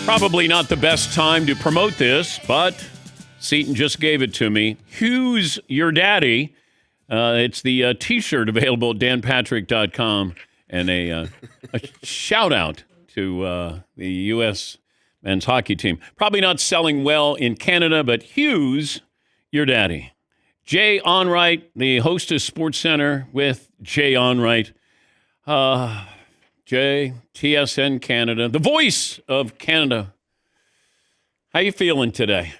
Probably not the best time to promote this, but Seton just gave it to me. Hugh's Your Daddy. It's the T-shirt available at danpatrick.com. And a shout-out to the U.S. men's hockey team. Probably not selling well in Canada, but Hugh's Your Daddy. Jay Onrait, the host of Sports Center with Jay Onrait. Jay, TSN Canada, the voice of Canada. How you feeling today?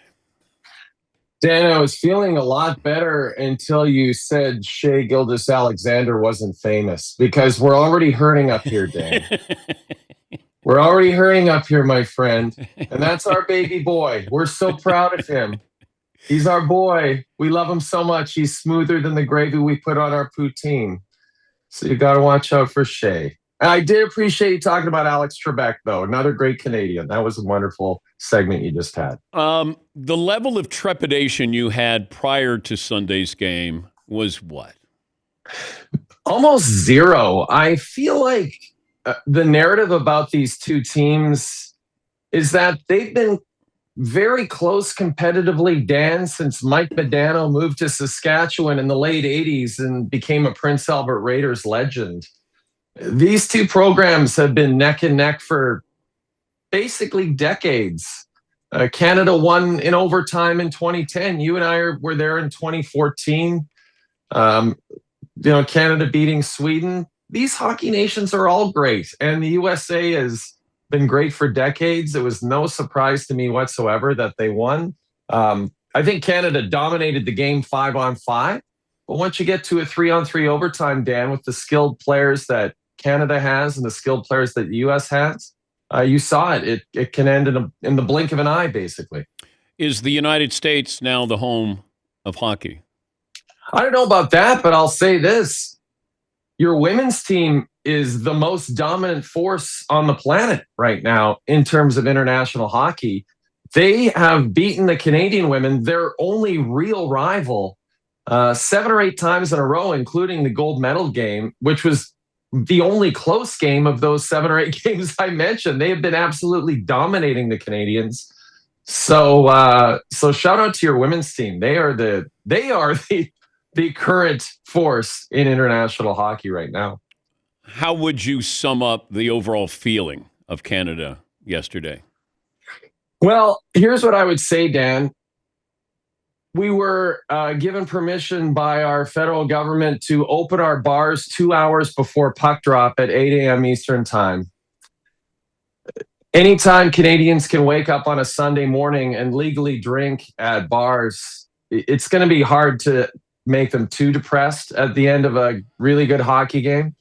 Dan, I was feeling a lot better until you said Shea Gilgeous-Alexander wasn't famous, because we're already hurting up here, Dan. We're already hurting up here, my friend. And that's our baby boy. We're so proud of him. He's our boy. We love him so much. He's smoother than the gravy we put on our poutine. So you got to watch out for Shea. And I did appreciate you talking about Alex Trebek, though. Another great Canadian. That was a wonderful segment you just had. The level of trepidation you had prior to Sunday's game was what? Almost zero. I feel like the narrative about these two teams is that they've been very close competitively, Dan, since Mike Modano moved to Saskatchewan in the late 80s and became a Prince Albert Raiders legend. These two programs have been neck and neck for basically decades. Canada won in overtime in 2010. You and I were there in 2014. Canada beating Sweden. These hockey nations are all great, and the USA has been great for decades. It was no surprise to me whatsoever that they won. I think Canada dominated the game 5-on-5, but once you get to a 3-on-3 overtime, Dan, with the skilled players that Canada has and the skilled players that the US has, you saw it. It can end in the blink of an eye, basically. Is the United States now the home of hockey? I don't know about that, but I'll say this. Your women's team is the most dominant force on the planet right now in terms of international hockey. They have beaten the Canadian women, their only real rival, 7 or 8 times in a row, including the gold medal game, which was the only close game of those 7 or 8 games I mentioned. They have been absolutely dominating the Canadians. So shout out to your women's team. They are the current force in international hockey right now. How would you sum up the overall feeling of Canada yesterday? Well, here's what I would say, Dan. We were given permission by our federal government to open our bars 2 hours before puck drop at 8 a.m. Eastern time. Anytime Canadians can wake up on a Sunday morning and legally drink at bars, it's going to be hard to make them too depressed at the end of a really good hockey game.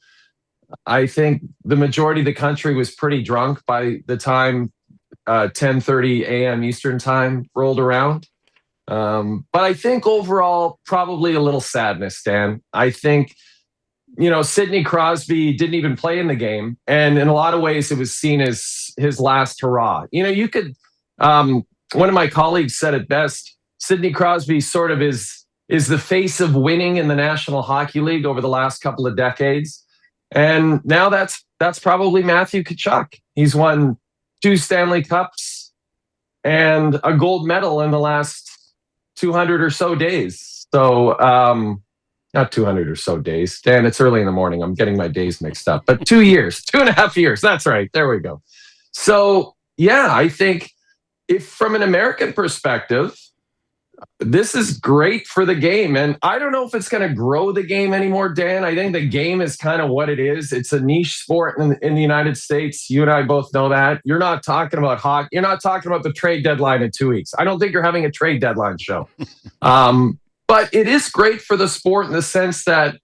I think the majority of the country was pretty drunk by the time 10:30 a.m. Eastern time rolled around. But I think overall, probably a little sadness, Dan. I think, Sidney Crosby didn't even play in the game. And in a lot of ways, it was seen as his last hurrah. You could, one of my colleagues said it best, Sidney Crosby sort of is the face of winning in the National Hockey League over the last couple of decades. And now that's probably Matthew Tkachuk. He's won 2 Stanley Cups and a gold medal in the last 200 or so days. So, not 200 or so days. Dan, it's early in the morning. I'm getting my days mixed up. But 2 years, 2.5 years. That's right. There we go. So, yeah, I think if from an American perspective, this is great for the game. And I don't know if it's going to grow the game anymore, Dan. I think the game is kind of what it is. It's a niche sport in the United States. You and I both know that. You're not talking about hockey. You're not talking about the trade deadline in 2 weeks. I don't think you're having a trade deadline show. But it is great for the sport in the sense that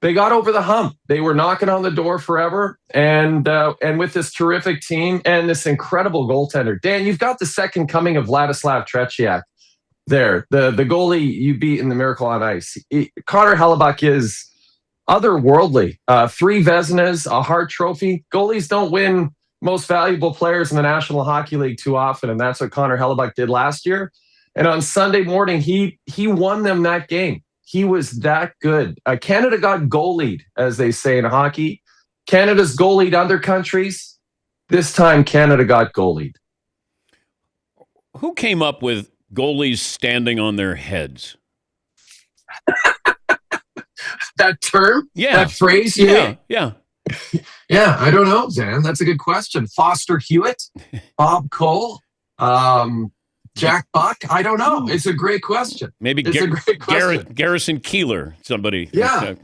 they got over the hump. They were knocking on the door forever. And with this terrific team and this incredible goaltender. Dan, you've got the second coming of Vladislav Tretiak. There, the goalie you beat in the Miracle on Ice. Connor Hellebuyck is otherworldly. 3 Vezinas, a Hart Trophy. Goalies don't win most valuable players in the National Hockey League too often, and that's what Connor Hellebuyck did last year. And on Sunday morning, he won them that game. He was that good. Canada got goalied, as they say in hockey. Canada's goalied other countries. This time, Canada got goalied. Who came up with goalies standing on their heads? That term? Yeah. That phrase? Yeah. Yeah, I don't know, Dan. That's a good question. Foster Hewitt, Bob Cole, Jack Buck. I don't know. It's a great question. Maybe it's a great question. Garrison Keeler, somebody. Yeah.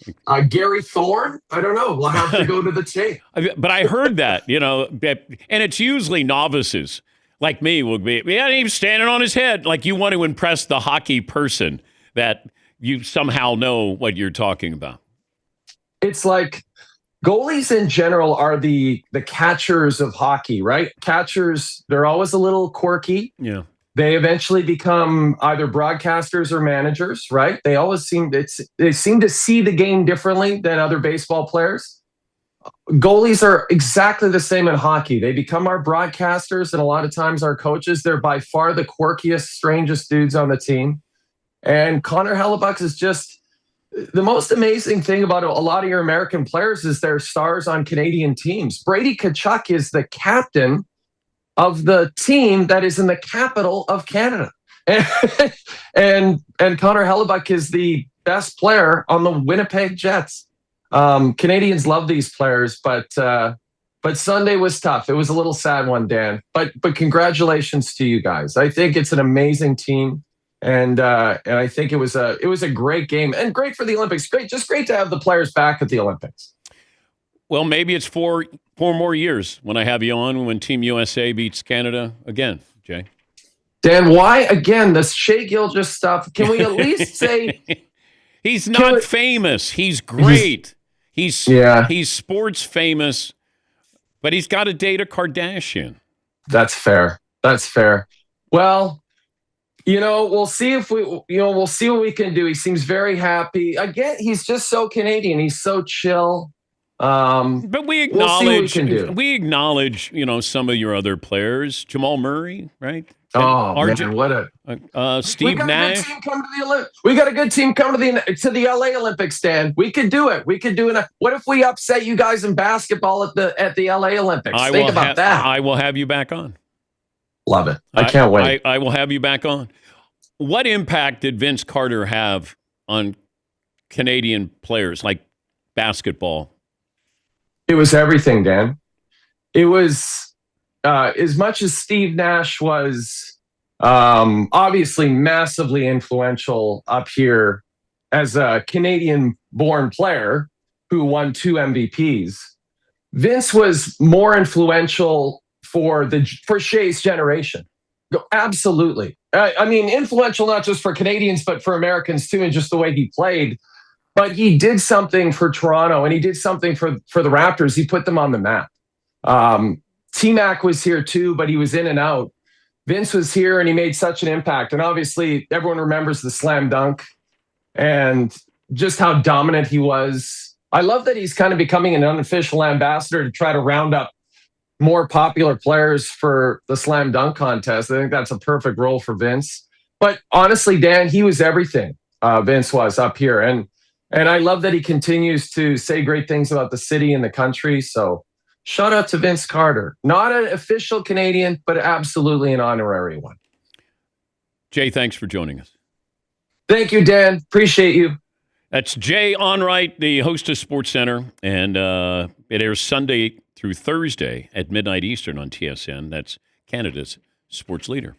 Gary Thorne. I don't know. We'll have to go to the tape. But I heard that, and it's usually novices like me will be, he's standing on his head. Like you want to impress the hockey person that you somehow know what you're talking about. It's like goalies in general are the catchers of hockey, right? Catchers, they're always a little quirky. Yeah. They eventually become either broadcasters or managers, right? They always seem to see the game differently than other baseball players. Goalies are exactly the same in hockey. They become our broadcasters and a lot of times our coaches. They're by far the quirkiest, strangest dudes on the team. And Connor Hellebuck is just the most amazing thing about a lot of your American players is they're stars on Canadian teams. Brady Tkachuk is the captain of the team that is in the capital of Canada. And Connor Hellebuck is the best player on the Winnipeg Jets. Canadians love these players, but Sunday was tough. It was a little sad one, Dan. But congratulations to you guys. I think it's an amazing team, and I think it was a great game and great for the Olympics. Great to have the players back at the Olympics. Well, maybe it's four more years when I have you on when Team USA beats Canada again, Jay. Dan, why again this Shea Gilgeous stuff? Can we at least say he's not famous? He's great. He's sports famous, but he's got to date a Kardashian. That's fair. Well, we'll see if we'll see what we can do. He seems very happy. Again, he's just so Canadian. He's so chill. But we acknowledge we'll see what we acknowledge, some of your other players, Jamal Murray, right? Oh, man, what a Steve Nash. We got a good team come to the LA Olympics, Dan. We could do it. We could do it. What if we upset you guys in basketball at the LA Olympics? Think about that. I will have you back on. Love it. I can't wait. I will have you back on. What impact did Vince Carter have on Canadian players like basketball? It was everything, Dan. It was as much as Steve Nash was obviously massively influential up here as a Canadian-born player who won 2 MVPs. Vince was more influential for Shea's generation. Absolutely. I mean, influential not just for Canadians, but for Americans too, and just the way he played. But he did something for Toronto, and he did something for the Raptors. He put them on the map. T-Mac was here too, but he was in and out. Vince was here, and he made such an impact. And obviously, everyone remembers the slam dunk and just how dominant he was. I love that he's kind of becoming an unofficial ambassador to try to round up more popular players for the slam dunk contest. I think that's a perfect role for Vince. But honestly, Dan, he was everything. Vince was up here. And I love that he continues to say great things about the city and the country. So shout out to Vince Carter. Not an official Canadian, but absolutely an honorary one. Jay, thanks for joining us. Thank you, Dan. Appreciate you. That's Jay Onrait, the host of SportsCenter, and it airs Sunday through Thursday at midnight Eastern on TSN. That's Canada's sports leader.